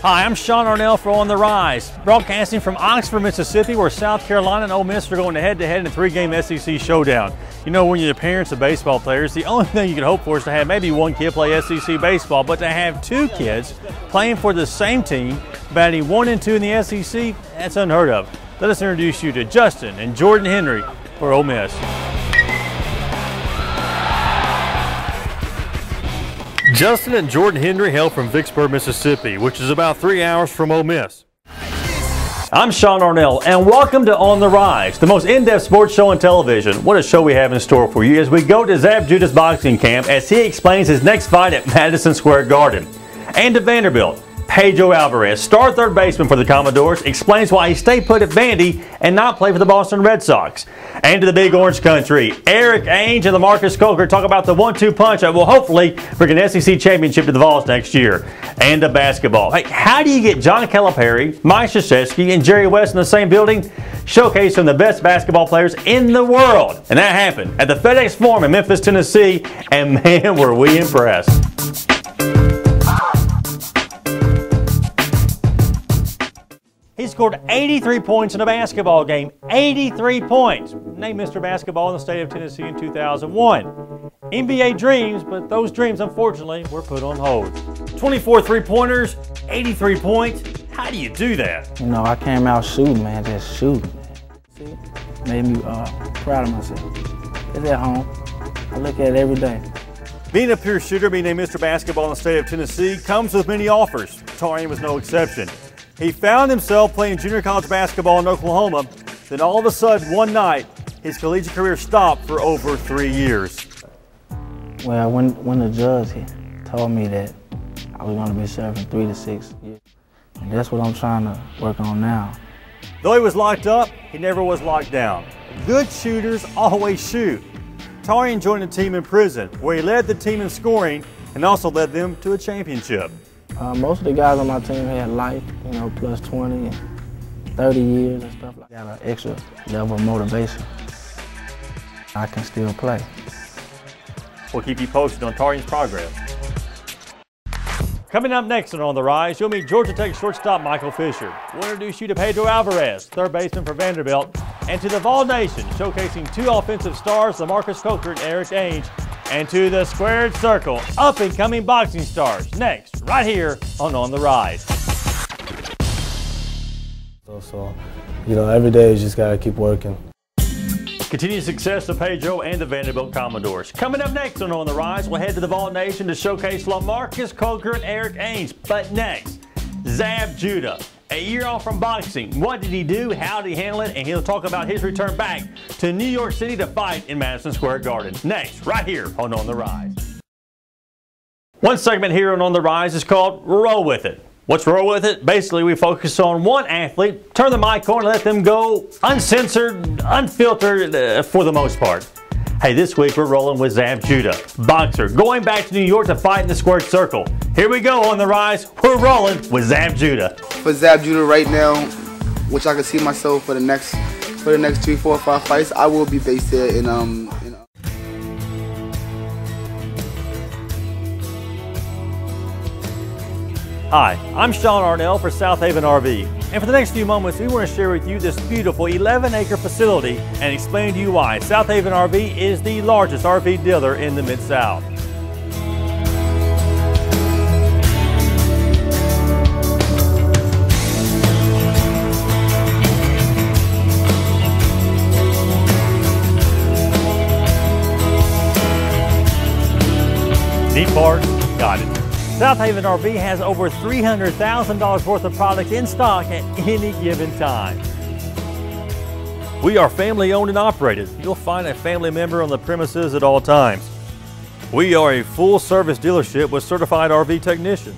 Hi, I'm Shawn Arnell for On the Rise, broadcasting from Oxford, Mississippi, where South Carolina and Ole Miss are going head-to-head in a three-game SEC showdown. You know, when you're the parents of baseball players, the only thing you can hope for is to have maybe one kid play SEC baseball, but to have two kids playing for the same team, batting 1 and 2 in the SEC, that's unheard of. Let us introduce you to Justin and Jordan Henry for Ole Miss. Justin and Jordan Henry hail from Vicksburg, Mississippi, which is about 3 hours from Ole Miss. I'm Shawn Arnell, and welcome to On the Rise, the most in-depth sports show on television. What a show we have in store for you as we go to Zab Judah's boxing camp as he explains his next fight at Madison Square Garden. And to Vanderbilt, Pedro Alvarez, star third baseman for the Commodores, explains why he stayed put at Vandy and not play for the Boston Red Sox. And to the Big Orange Country, Eric Ainge and LaMarcus Coker talk about the 1-2 punch that will hopefully bring an SEC championship to the Vols next year. And to basketball. Hey, how do you get John Calipari, Mike Krzyzewski, and Jerry West in the same building? Showcasing the best basketball players in the world. And that happened at the FedEx Forum in Memphis, Tennessee, and man, were we impressed. He scored 83 points in a basketball game. 83 points. Named Mr. Basketball in the state of Tennessee in 2001. NBA dreams, but those dreams, unfortunately, were put on hold. 24 three-pointers, 83 points. How do you do that? You know, I came out shooting, man, just shooting. See, made me proud of myself. It's at home. I look at it every day. Being a pure shooter, being named Mr. Basketball in the state of Tennessee, comes with many offers. Tarian was no exception. He found himself playing junior college basketball in Oklahoma. Then all of a sudden, one night, his collegiate career stopped for over 3 years. Well, when the judge told me that I was going to be serving 3 to 6 years, and that's what I'm trying to work on now. Though he was locked up, he never was locked down. Good shooters always shoot. Tarian joined the team in prison, where he led the team in scoring and also led them to a championship. Most of the guys on my team had life, you know, plus 20 and 30 years and stuff like that. Got an extra level of motivation. I can still play. We'll keep you posted on Tarian's progress. Coming up next on The Rise, you'll meet Georgia Tech shortstop Michael Fisher. We'll introduce you to Pedro Alvarez, third baseman for Vanderbilt, and to the Vol Nation, showcasing two offensive stars, LaMarcus Coker and Eric Ainge, and to the squared circle, up-and-coming boxing stars. Next, right here on The Rise. So, you know, every day you just got to keep working. Continued success of Pedro and the Vanderbilt Commodores. Coming up next on The Rise, we'll head to the Vol Nation to showcase LaMarcus Coker and Eric Ainge. But next, Zab Judah. A year off from boxing. What did he do? How did he handle it? And he'll talk about his return back to New York City to fight in Madison Square Garden. Next, right here on The Rise. One segment here on The Rise is called Roll With It. What's Roll With It? Basically, we focus on one athlete, turn the mic on, and let them go uncensored, unfiltered for the most part. Hey, this week we're rolling with Zab Judah, boxer, going back to New York to fight in the squared circle. Here we go on The Rise. We're rolling with Zab Judah. For Zab Judah right now, which I can see myself for the next 3, 4, 5 fights, I will be based here in Hi, I'm Shawn Arnell for South Haven RV, and for the next few moments we want to share with you this beautiful 11-acre facility and explain to you why South Haven RV is the largest RV dealer in the Mid-South. Deep parts, got it. South Haven RV has over $300,000 worth of product in stock at any given time. We are family owned and operated. You'll find a family member on the premises at all times. We are a full service dealership with certified RV technicians.